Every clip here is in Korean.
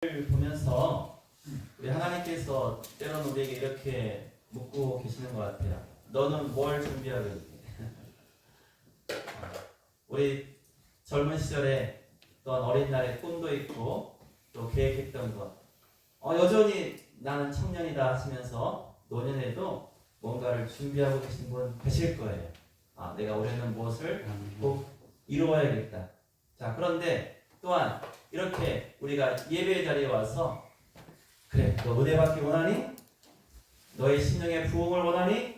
보면서 우리 하나님께서 때로는 우리에게 이렇게 묻고 계시는 것 같아요. 너는 뭘 준비하고 있니? 우리 젊은 시절에 또 어린 날에 꿈도 있고 또 계획했던 것 여전히 나는 청년이다 하시면서 노년에도 뭔가를 준비하고 계신 분 계실 거예요. 내가 올해는 무엇을 꼭 이루어야겠다. 자, 그런데 또한 이렇게 우리가 예배의 자리에 와서 그래, 너 은혜 받기 원하니? 너의 심령의 부흥을 원하니?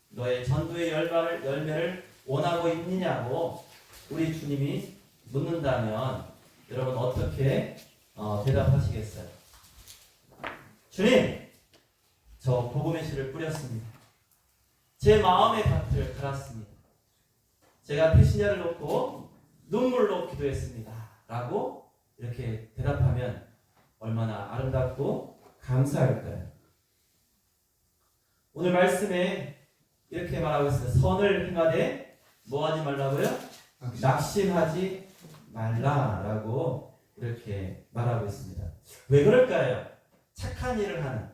너의 전도의 열매를 원하고 있느냐고 우리 주님이 묻는다면 여러분 어떻게 대답하시겠어요? 주님, 저 복음의 씨를 뿌렸습니다. 제 마음의 밭을 갈았습니다. 제가 배신자를 놓고 눈물로 기도했습니다. 라고 이렇게 대답하면 얼마나 아름답고 감사할까요? 오늘 말씀에 이렇게 말하고 있어요. 선을 행하되 뭐 하지 말라고요? 낙심하지 말라라고 이렇게 말하고 있습니다. 왜 그럴까요? 착한 일을 하는,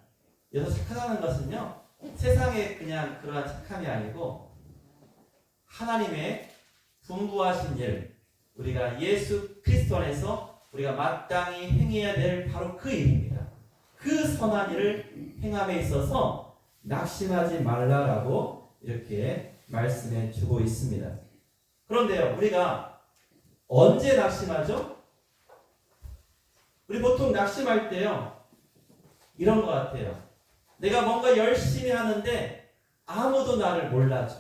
여기서 착하다는 것은요, 세상에 그냥 그러한 착함이 아니고 하나님의 분부하신 일, 우리가 예수 그리스도 안에서 우리가 마땅히 행해야 될 바로 그 일입니다. 그 선한 일을 행함에 있어서 낙심하지 말라라고 이렇게 말씀해 주고 있습니다. 그런데요, 우리가 언제 낙심하죠? 우리 보통 낙심할 때요, 이런 것 같아요. 내가 뭔가 열심히 하는데 아무도 나를 몰라줘.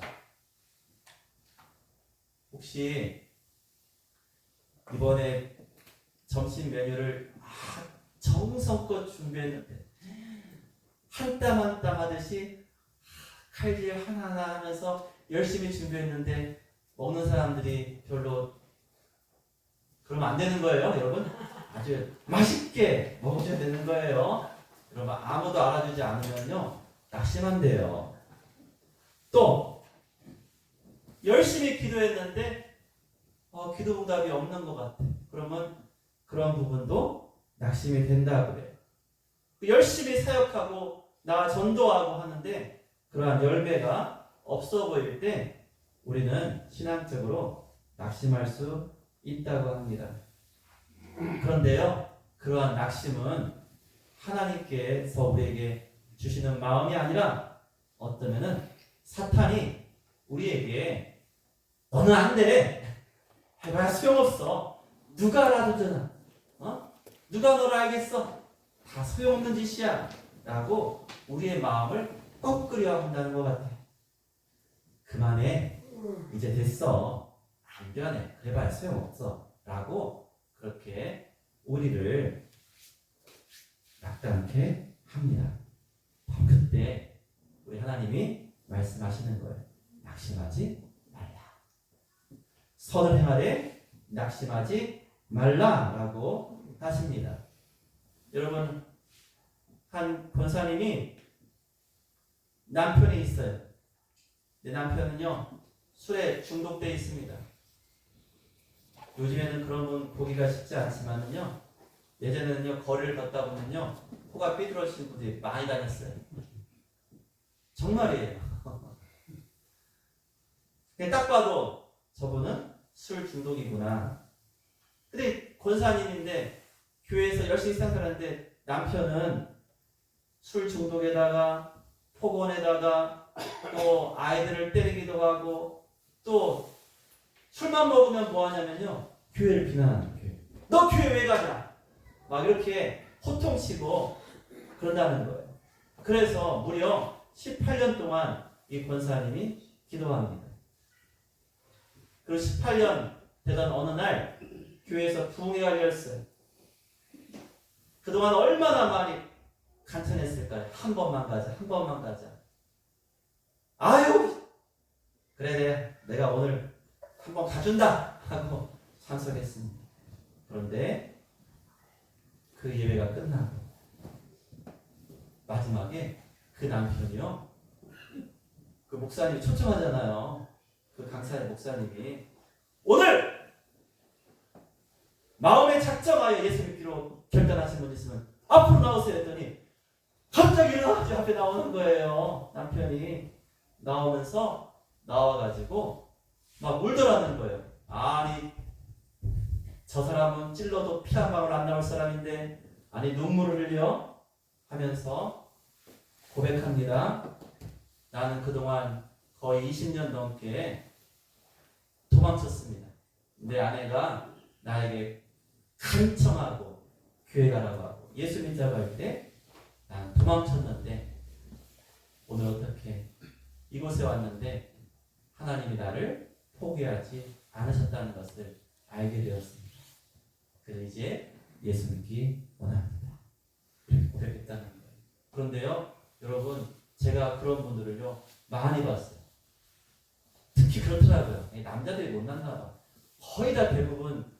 혹시 이번에 점심 메뉴를 정성껏 준비했는데 한 땀 한 땀 하듯이 칼질 하나하나 하면서 열심히 준비했는데 먹는 사람들이 별로 그러면 안 되는 거예요, 여러분. 아주 맛있게 먹으셔야 되는 거예요. 여러분, 아무도 알아주지 않으면요 낙심한대요. 또 열심히 기도했는데 기도 응답이 없는 것 같아. 그러면 그런 부분도 낙심이 된다 그래요. 열심히 사역하고 나 전도하고 하는데 그러한 열매가 없어 보일 때 우리는 신앙적으로 낙심할 수 있다고 합니다. 그런데요, 그러한 낙심은 하나님께서 우리에게 주시는 마음이 아니라 어쩌면은 사탄이 우리에게 너는 안 돼. 해봐야 소용없어. 누가 알아주잖아. 누가 너를 알겠어? 다 소용없는 짓이야. 라고 우리의 마음을 꺾으려 한다는 것 같아. 그만해. 이제 됐어. 안 변해. 그래봐야 소용없어. 라고 그렇게 우리를 낙담케 합니다. 그때 우리 하나님이 말씀하시는 거예요. 낙심하지 말라. 선을 행하되 낙심하지 말라라고 하십니다. 여러분, 한 권사님이 남편이 있어요. 내 남편은요 술에 중독되어 있습니다. 요즘에는 그런 분 보기가 쉽지 않지만은요, 예전에는요 거리를 걷다 보면요 코가 삐뚤어지는 분들이 많이 다녔어요. 정말이에요. 딱 봐도 저분은 술 중독이구나. 근데 권사님인데 교회에서 열심히 생활하는데 남편은 술 중독에다가 폭언에다가 또 아이들을 때리기도 하고 또 술만 먹으면 뭐 하냐면요 교회를 비난하는 거예요. 너 교회 왜 가냐? 막 이렇게 호통치고 그런다는 거예요. 그래서 무려 18년 동안 이 권사님이 기도합니다. 그리고 18년 되던 어느 날 교회에서 부흥회가 열렸어요. 그동안 얼마나 많이 간청했을까요? 한 번만 가자, 한 번만 가자. 아유, 그래 내가 오늘 한 번 가준다 하고 참석했습니다. 그런데 그 예배가 끝나고 마지막에 그 남편이요, 그 목사님이 초청하잖아요. 그 강사의 목사님이 오늘 마음에 작정하여 예수 믿기로 결단하신 분 있으면 앞으로 나오세요 했더니 갑자기 일어나가지고 앞에 나오는 거예요. 남편이 나와가지고 막 울더라는 거예요. 아니 저 사람은 찔러도 피 한 방울 안 나올 사람인데 아니 눈물을 흘려 하면서 고백합니다. 나는 그동안 거의 20년 넘게 도망쳤습니다. 내 아내가 나에게 간청하고 교회 가라고 하고 예수 믿자고 할 때 난 도망쳤는데 오늘 어떻게 이곳에 왔는데 하나님이 나를 포기하지 않으셨다는 것을 알게 되었습니다. 그래서 이제 예수 믿기 원합니다. 이렇게 고백했다는 거예요. 그런데요, 여러분, 제가 그런 분들을요 많이 봤어요. 특히 그렇더라고요. 남자들이 못났나 봐. 거의 다 대부분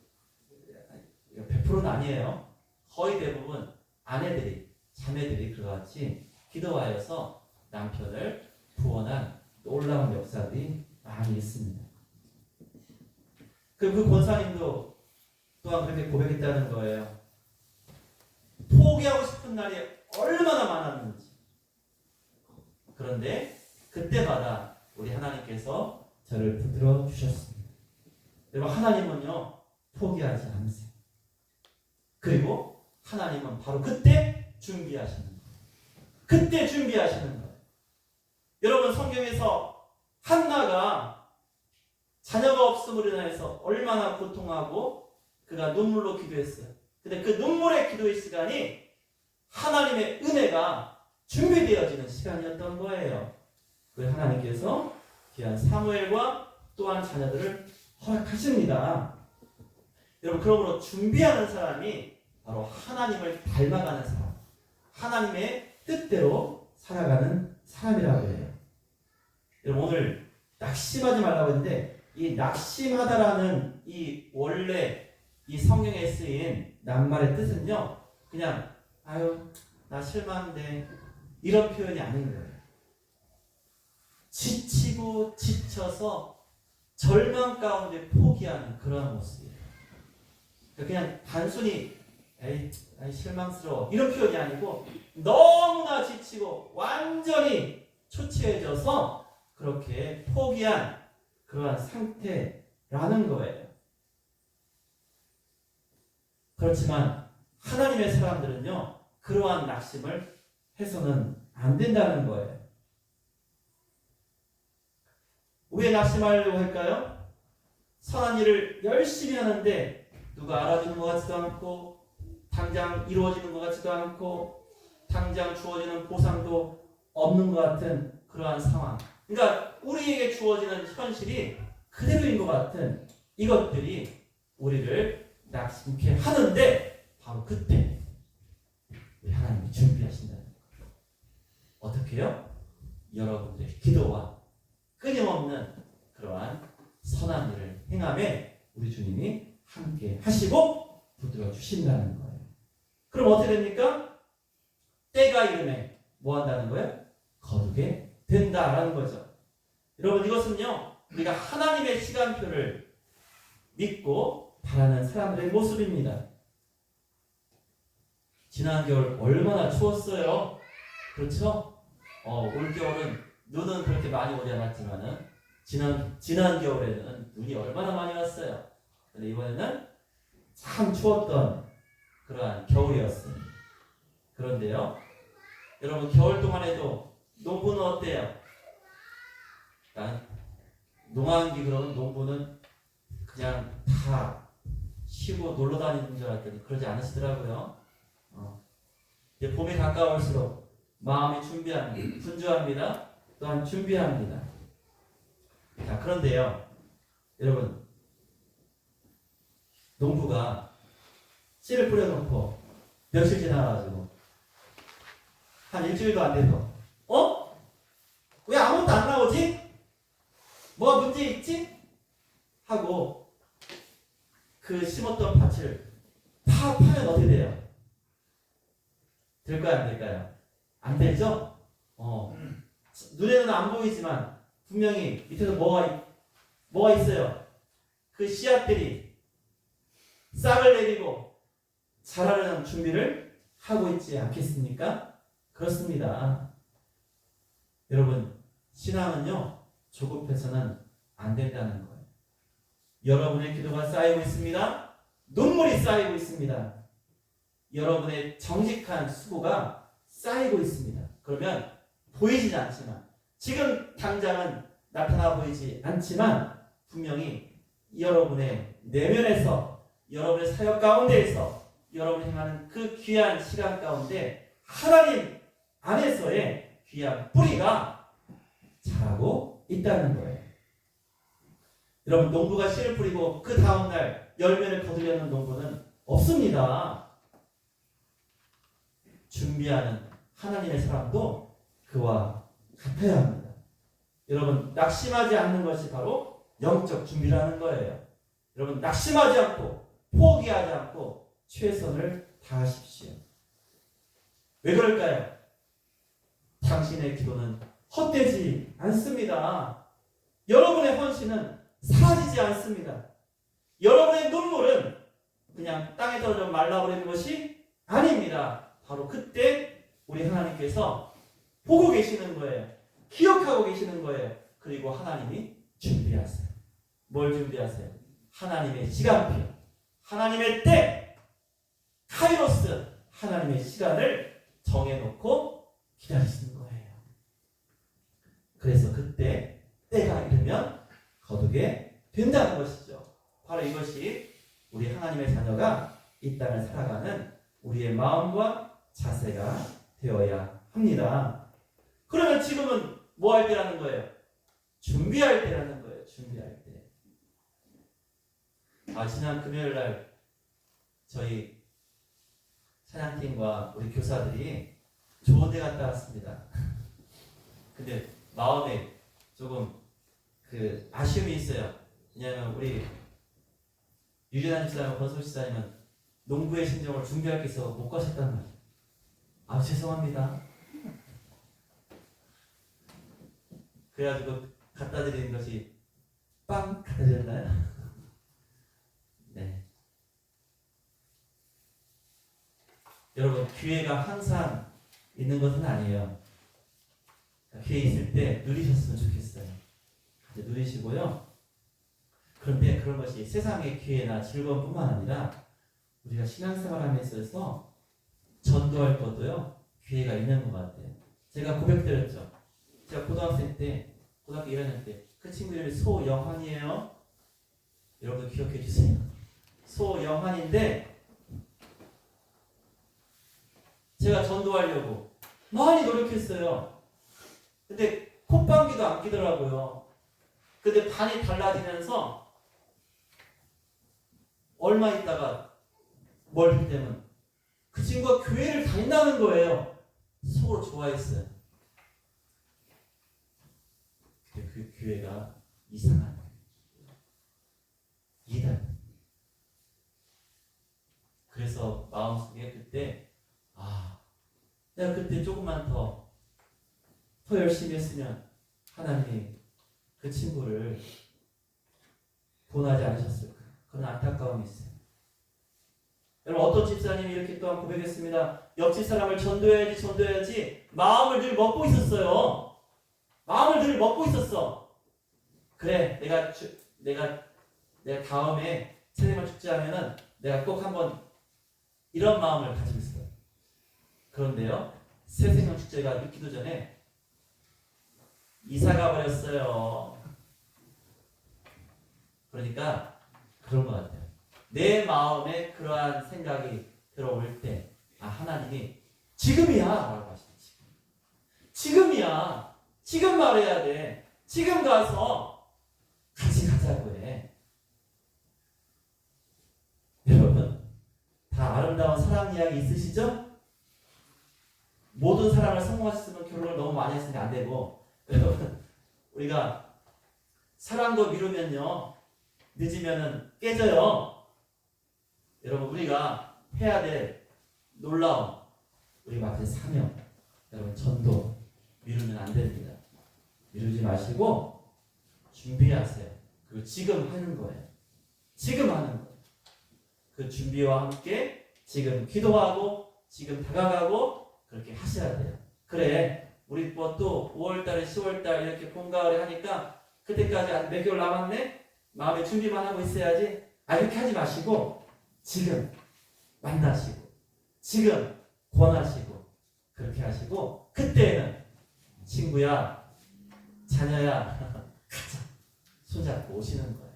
100%는 아니에요. 거의 대부분 아내들이, 자매들이 그같이 기도하여서 남편을 구원한 놀라운 역사들이 많이 있습니다. 그 권사님도 또한 그렇게 고백했다는 거예요. 포기하고 싶은 날이 얼마나 많았는지. 그런데 그때마다 우리 하나님께서 저를 붙들어 주셨습니다. 여러분, 하나님은요 포기하지 않으세요. 그리고 하나님은 바로 그때 준비하시는 거예요. 그때 준비하시는 거예요. 여러분, 성경에서 한나가 자녀가 없음으로 인해서 얼마나 고통하고 그가 눈물로 기도했어요. 근데 그 눈물의 기도의 시간이 하나님의 은혜가 준비되어지는 시간이었던 거예요. 그 하나님께서 귀한 사무엘과 또한 자녀들을 허락하십니다. 여러분, 그러므로 준비하는 사람이 바로 하나님을 닮아가는 사람, 하나님의 뜻대로 살아가는 사람이라고 해요. 여러분, 오늘 낙심하지 말라고 했는데 이 낙심하다라는 이 원래 이 성경에 쓰인 낱말의 뜻은요 그냥 아유 나 실망인데 이런 표현이 아닌 거예요. 지치고 지쳐서 절망 가운데 포기하는 그런 모습이에요. 그냥 단순히 에이 실망스러워 이런 표현이 아니고 너무나 지치고 완전히 초췌해져서 그렇게 포기한 그러한 상태라는 거예요. 그렇지만 하나님의 사람들은요 그러한 낙심을 해서는 안 된다는 거예요. 왜 낙심하려고 할까요? 선한 일을 열심히 하는데 누가 알아주는 것 같지도 않고 당장 이루어지는 것 같지도 않고 당장 주어지는 보상도 없는 것 같은 그러한 상황. 그러니까 우리에게 주어지는 현실이 그대로인 것 같은 이것들이 우리를 낙심케 하는데 바로 그때 하나님이 준비하신다는 거예요. 어떻게요? 여러분들의 기도와 끊임없는 그러한 선한 일을 행함에 우리 주님이 함께 하시고 붙들어 주신다는 거예요. 그럼 어떻게 됩니까? 때가 이름에 뭐 한다는 거예요? 거두게 된다라는 거죠. 여러분, 이것은요 우리가 하나님의 시간표를 믿고 바라는 사람들의 모습입니다. 지난 겨울 얼마나 추웠어요. 그렇죠? 올겨울은 눈은 그렇게 많이 오지 않았지만은 지난 겨울에는 눈이 얼마나 많이 왔어요. 근데 이번에는 참 추웠던 그러한 겨울이었어요. 그런데요, 여러분 겨울 동안에도 농부는 어때요? 농한기 그러면 농부는 그냥 다 쉬고 놀러 다니는 줄 알았더니 그러지 않으시더라고요. 이제 봄이 가까울수록 마음이 분주합니다. 또한 준비합니다. 자, 그런데요, 여러분, 농부가 씨를 뿌려놓고 며칠 지나가지고 한 일주일도 안 돼서 왜 아무것도 안 나오지? 뭐가 문제 있지? 하고 그 심었던 밭을 파면 어떻게 돼요? 될까요? 안 될까요? 안 되죠? 눈에는 안 보이지만 분명히 밑에서 뭐가 있어요? 그 씨앗들이 싹을 내리고 잘하려는 준비를 하고 있지 않겠습니까? 그렇습니다. 여러분, 신앙은요, 조급해서는 안 된다는 거예요. 여러분의 기도가 쌓이고 있습니다. 눈물이 쌓이고 있습니다. 여러분의 정직한 수고가 쌓이고 있습니다. 그러면 보이지 않지만, 지금 당장은 나타나 보이지 않지만 분명히 여러분의 내면에서, 여러분의 사역 가운데에서, 여러분이 행하는 그 귀한 시간 가운데 하나님 안에서의 귀한 뿌리가 자라고 있다는 거예요. 여러분, 농부가 씨를 뿌리고 그 다음날 열매를 거두려는 농부는 없습니다. 준비하는 하나님의 사람도 그와 같아야 합니다. 여러분, 낙심하지 않는 것이 바로 영적 준비라는 거예요. 여러분, 낙심하지 않고 포기하지 않고 최선을 다하십시오. 왜 그럴까요? 당신의 기도는 헛되지 않습니다. 여러분의 헌신은 사라지지 않습니다. 여러분의 눈물은 그냥 땅에 떨어져 말라버리는 것이 아닙니다. 바로 그때 우리 하나님께서 보고 계시는 거예요. 기억하고 계시는 거예요. 그리고 하나님이 준비하세요. 뭘 준비하세요? 하나님의 시간표, 하나님의 때, 카이로스, 하나님의 시간을 정해놓고 기다리시는 거예요. 그래서 그때 때가 이르면 거두게 된다는 것이죠. 바로 이것이 우리 하나님의 자녀가 이 땅을 살아가는 우리의 마음과 자세가 되어야 합니다. 그러면 지금은 뭐 할 때라는 거예요? 준비할 때라는 거예요. 준비할 때. 지난 금요일 날 저희 찬양팀과 우리 교사들이 좋은 데 갔다 왔습니다. 근데 마음에 조금 아쉬움이 있어요. 왜냐하면 우리 유진환 집사님, 권솔 집사님은 농부의 심정을 준비할 게 있어서 못 가셨단 말이에요. 죄송합니다. 그래가지고 갖다 드리는 것이 빵 갖다 드렸나요? 네. 여러분, 기회가 항상 있는 것은 아니에요. 기회 있을 때 누리셨으면 좋겠어요. 누리시고요. 그런데 그런 것이 세상의 기회나 즐거움뿐만 아니라 우리가 신앙생활함에 있어서 전도할 것도요, 기회가 있는 것 같아요. 제가 고백드렸죠. 제가 고등학생 때, 고등학교 1학년 때 그 친구 이름이 소영환이에요. 여러분도 기억해 주세요. 소영환인데 제가 전도하려고 많이 노력했어요. 근데 콧방귀도 안 끼더라고요. 근데 반이 달라지면서 얼마 있다가 뭘 할 때면 그 친구가 교회를 다닌다는 거예요. 속으로 좋아했어요. 근데 그 교회가 이상한 이단. 그래서 마음속에 그때 내가 그때 조금만 더 열심히 했으면 하나님이 그 친구를 본하지 않으셨을까. 그런 안타까움이 있어요. 여러분, 어떤 집사님이 이렇게 또한 고백했습니다. 옆집 사람을 전도해야지 마음을 늘 먹고 있었어요. 마음을 늘 먹고 있었어. 그래, 내가 다음에 새생명 축제하면은 내가 꼭 한번 이런 마음을 가지고 있어요. 그런데요, 새생명 축제가 있기도 전에 이사가 버렸어요. 그러니까 그런 것 같아요. 내 마음에 그러한 생각이 들어올 때 하나님이 지금이야 라고 하시지. 지금이야. 지금 말해야 돼. 지금 가서 같이 가자고 해. 여러분, 다 아름다운 사랑 이야기 있으시죠? 모든 사랑을 성공하셨으면 결혼을 너무 많이 했으니까 안 되고, 여러분, 우리가 사랑도 미루면요, 늦으면은 깨져요. 여러분, 우리가 해야 될 놀라운 우리 앞에 사명, 여러분, 전도 미루면 안 됩니다. 미루지 마시고 준비하세요. 그리고 지금 하는 거예요. 지금 하는 거예요. 그 준비와 함께 지금 기도하고 지금 다가가고 그렇게 하셔야 돼요. 그래 우리 뭐 또 5월달에 10월달 이렇게 봄 가을에 하니까 그때까지 한 몇 개월 남았네? 마음의 준비만 하고 있어야지. 이렇게 하지 마시고 지금 만나시고 지금 권하시고 그렇게 하시고 그때는 친구야 자녀야 가자 손잡고 오시는 거예요.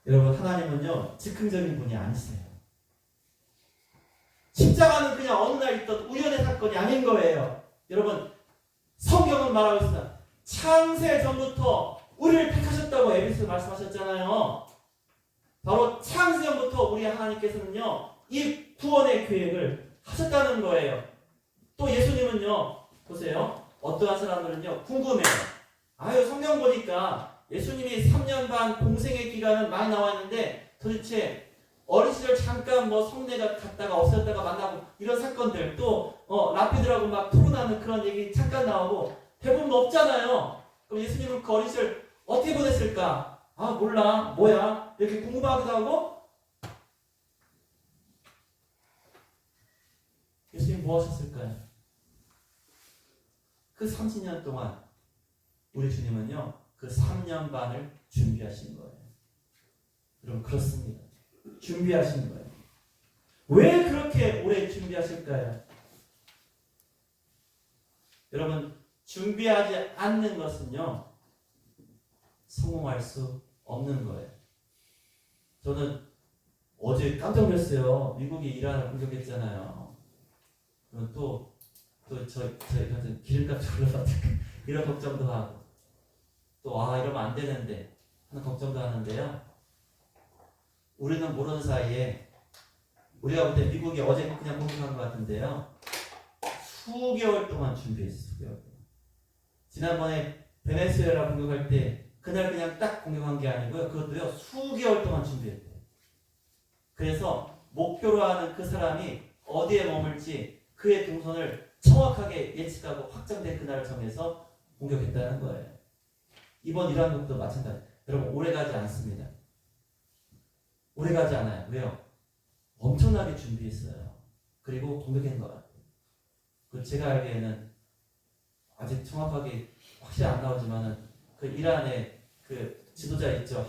여러분 하나님은요 즉흥적인 분이 아니세요. 십자가는 그냥 어느 날 있던 우연의 사건이 아닌 거예요. 여러분 성경은 말하고 있습니다. 창세 전부터 우리를 택하셨다고 에베소서 말씀하셨잖아요. 바로 창세 전부터 우리 하나님께서는요 이 구원의 계획을 하셨다는 거예요. 또 예수님은요 보세요. 어떠한 사람들은요 궁금해요. 성경 보니까 예수님이 3년 반 공생의 기간은 많이 나와 있는데 도대체 어린 시절 잠깐 뭐 성내가 갔다가 없었다가 만나고 이런 사건들 또 라피드라고 막 토론하는 그런 얘기 잠깐 나오고 대부분 없잖아요. 그럼 예수님은 그 어린 시절 어떻게 보냈을까? 몰라 뭐야 이렇게 궁금하기도 하고 예수님 뭐 하셨을까요? 그 30년 동안 우리 주님은요 그 3년 반을 준비하신 거예요. 여러분 그렇습니다. 준비하신 거예요. 왜 그렇게 오래 준비하실까요? 여러분 준비하지 않는 것은요 성공할 수 없는 거예요. 저는 어제 깜짝 놀랐어요. 미국이 이란을 공격했잖아요. 그럼 또 저희가 기름값이 올라서 이런 걱정도 하고 또 이러면 안 되는데 하는 걱정도 하는데요. 우리는 모르는 사이에 우리가 볼 때 미국이 어제 그냥 공격한 것 같은데요. 수개월 동안 준비했어요. 수개월 동안. 지난번에 베네수엘라 공격할 때 그날 그냥 딱 공격한 게 아니고요. 그것도요. 수개월 동안 준비했대요. 그래서 목표로 하는 그 사람이 어디에 머물지 그의 동선을 정확하게 예측하고 확정된 그날을 정해서 공격했다는 거예요. 이번 이란 공격도 마찬가지. 여러분 오래가지 않습니다. 오래가지 않아요. 왜요? 엄청나게 준비했어요. 그리고 공격한 것 같아요. 제가 알기에는 아직 정확하게 확실히 안 나오지만은 그 이란의 그 지도자 있죠.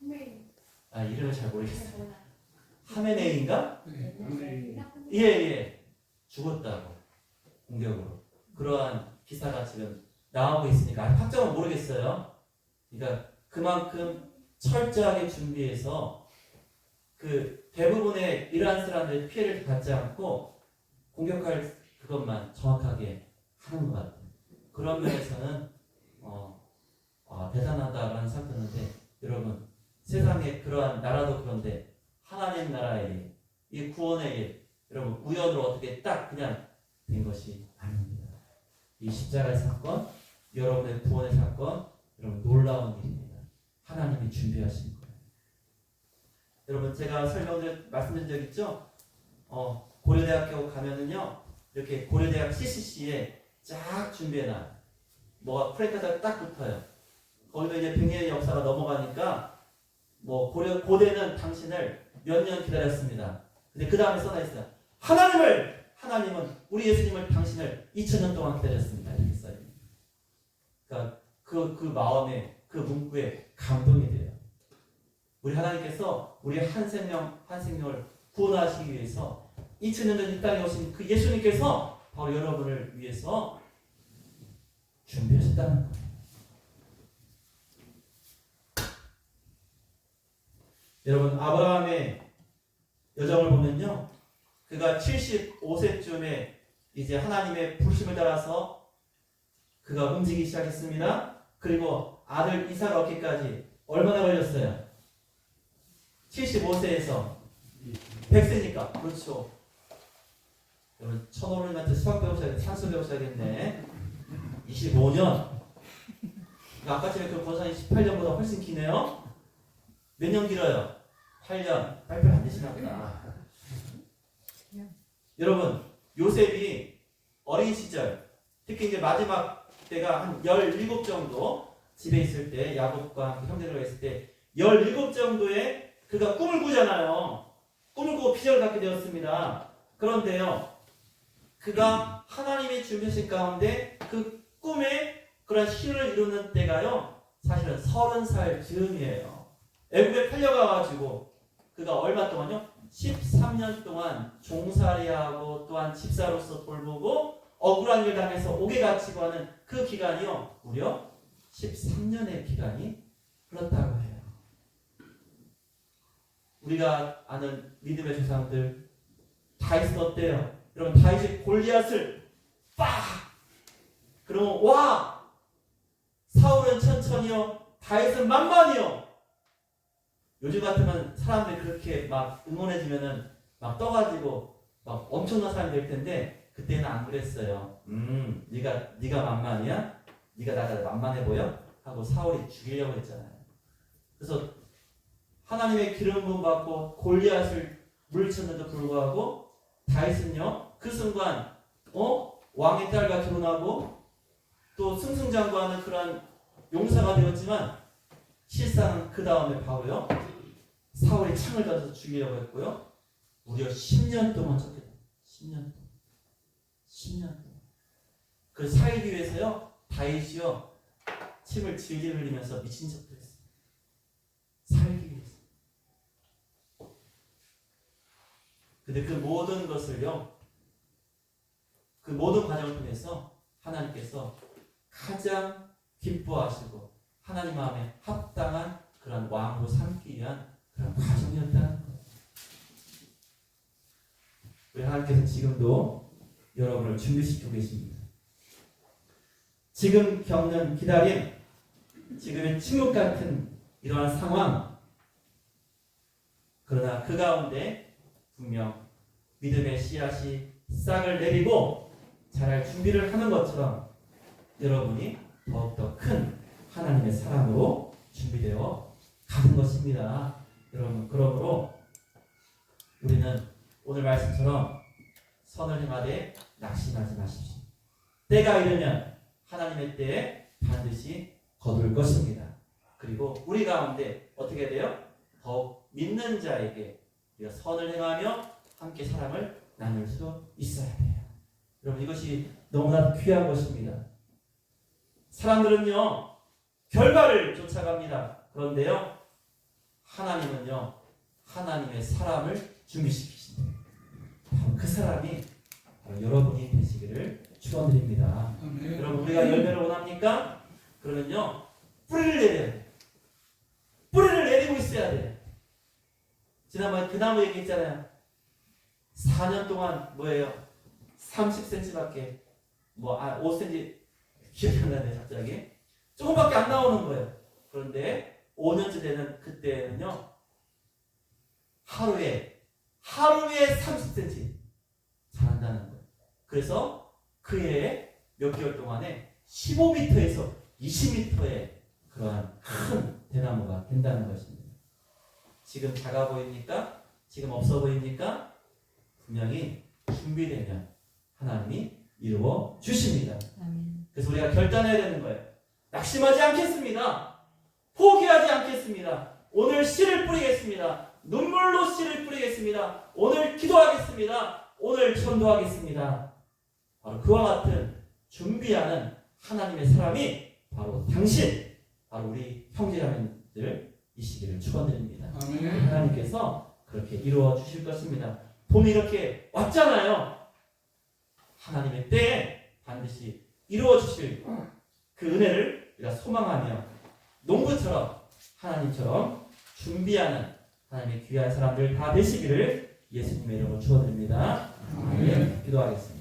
이름을 잘 모르겠어요. 하메네이인가? 예. 죽었다고 공격으로. 그러한 기사가 지금 나오고 있으니까 아직 확정은 모르겠어요. 그러니까 그만큼 철저하게 준비해서 그 대부분의 이란 사람들의 피해를 받지 않고 공격할 그것만 정확하게 하는 것 같아요. 그런 면에서는 대단하다라는 생각 드는데 여러분 세상에 그러한 나라도 그런데 하나님 나라의 이 구원의 일 여러분 우연으로 어떻게 딱 그냥 된 것이 아닙니다. 이 십자가의 사건 여러분의 구원의 사건 여러분 놀라운 일입니다. 하나님이 준비하신 거예요. 여러분 제가 말씀드린 적 있죠? 고려대학교 가면은요 이렇게 고려대학 CCC에 쫙 준비해놔. 뭐가 프랭카드가 딱 붙어요. 거기도 이제 100년의 역사가 넘어가니까 뭐 고대는 당신을 몇 년 기다렸습니다. 근데 그 다음에 써놔 있어요. 하나님은 우리 예수님을 당신을 2000년 동안 기다렸습니다. 이렇게 써요. 그러니까 그 마음에 그 문구에 감동이 돼요. 우리 하나님께서 우리 한 생명을 구원하시기 위해서 2000년 전 이 땅에 오신 그 예수님께서 바로 여러분을 위해서 준비하셨다는 거예요. 여러분 아브라함의 여정을 보면요. 그가 75세쯤에 이제 하나님의 부르심을 따라서 그가 움직이기 시작했습니다. 그리고 아들 이삭을 얻기까지 얼마나 걸렸어요? 75세에서 100세니까 그렇죠. 여러분 1500년한테 수학 배우셔야겠네. 산수 배우셔야겠네. 25년. 아까 전에 그 권사님 18년보다 훨씬 기네요. 몇 년 길어요? 8년. 발표 안 되시나 보다. 여러분 요셉이 어린 시절 특히 이제 마지막 때가 한 17 정도 집에 있을 때 야곱과 형제들과 있을 때 17 정도의 그가 꿈을 꾸잖아요. 꿈을 꾸고 비전을 갖게 되었습니다. 그런데요, 그가 하나님의 준비하신 가운데 그 꿈에 그런 실을 이루는 때가요, 사실은 30살 즈음이에요. 애굽에 팔려가가지고 그가 얼마 동안요? 13년 동안 종살이하고 또한 집사로서 돌보고 억울한 일 당해서 옥에 갇히고 하는 그 기간이요, 무려 13년의 기간이 흘렀다고 해요. 우리가 아는 믿음의 조상들 다윗은 어때요? 여러분, 다윗이 골리앗을 빡! 그러면 와! 사울은 천천히요, 다윗은 만만히요. 요즘 같으면 사람들이 그렇게 막 응원해주면은 막 떠가지고 막 엄청난 사람이 될 텐데, 그때는 안 그랬어요. 네가 만만이야? 네가 나를 만만해 보여? 하고 사울이 죽이려고 했잖아요. 그래서 하나님의 기름 부음 받고 골리앗을 물리쳤는데도 불구하고 다윗은요, 그 순간 왕의 딸과 결혼하고 또 승승장구하는 그런 용사가 되었지만, 실상은 그 다음에 바로요, 사울이 창을 던져서 죽이려고 했고요, 무려 10년 동안 쫓겼다. 10년 동안. 그 살기 위해서요, 다윗이요, 침을 질질 흘리면서 미친 척도 했어요. 살기 위해서. 근데 그 모든 것을요, 그 모든 과정을 통해서 하나님께서 가장 기뻐하시고 하나님 마음에 합당한 그런 왕으로 삼기 위한 그런 과정이었다는 거예요. 우리 하나님께서 지금도 여러분을 준비시키고 계십니다. 지금 겪는 기다림, 지금의 침묵 같은 이러한 상황, 그러나 그 가운데 분명 믿음의 씨앗이 싹을 내리고 자랄 준비를 하는 것처럼 여러분이 더욱더 큰 하나님의 사랑으로 준비되어 가는 것입니다. 여러분, 그러므로 우리는 오늘 말씀처럼 선을 행하되 낙심하지 마십시오. 때가 이르면 하나님의 때에 반드시 거둘 것입니다. 그리고 우리 가운데 어떻게 돼요? 더욱 믿는 자에게 우리가 선을 행하며 함께 사랑을 나눌 수 있어야 돼요. 여러분, 이것이 너무나 귀한 것입니다. 사람들은요, 결과를 쫓아갑니다. 그런데요, 하나님은요, 하나님의 사람을 준비시키신다. 바로 그 사람이 바로 여러분이 되시기를 축원드립니다. 여러분, 우리가 열매를 원합니까? 그러면요, 뿌리를 내려야 돼요. 뿌리를 내리고 있어야 돼요. 지난번에 그 나무 얘기했잖아요. 4년 동안 뭐예요? 30cm밖에 5cm 기억이 안 나네 갑자기. 조금밖에 안 나오는 거예요. 그런데 5년째 되는 그때는요, 하루에 30cm 자란다는 거예요. 그래서 그 해에 몇 개월 동안에 15m에서 20m의 그러한 큰 대나무가 된다는 것입니다. 지금 작아 보입니까? 지금 없어 보입니까? 분명히 준비되면 하나님이 이루어 주십니다. 그래서 우리가 결단해야 되는 거예요. 낙심하지 않겠습니다. 포기하지 않겠습니다. 오늘 씨를 뿌리겠습니다. 눈물로 씨를 뿌리겠습니다. 오늘 기도하겠습니다. 오늘 전도하겠습니다. 바로 그와 같은 준비하는 하나님의 사람이 바로 당신, 바로 우리 형제자매들이시기를 축원드립니다. 하나님께서 그렇게 이루어 주실 것입니다. 봄이 이렇게 왔잖아요. 하나님의 때에 반드시 이루어 주실 그 은혜를 우리가 소망하며 농부처럼 하나님처럼 준비하는 하나님의 귀한 사람들 다 되시기를 예수님의 이름으로 축원드립니다. 아멘. 기도하겠습니다.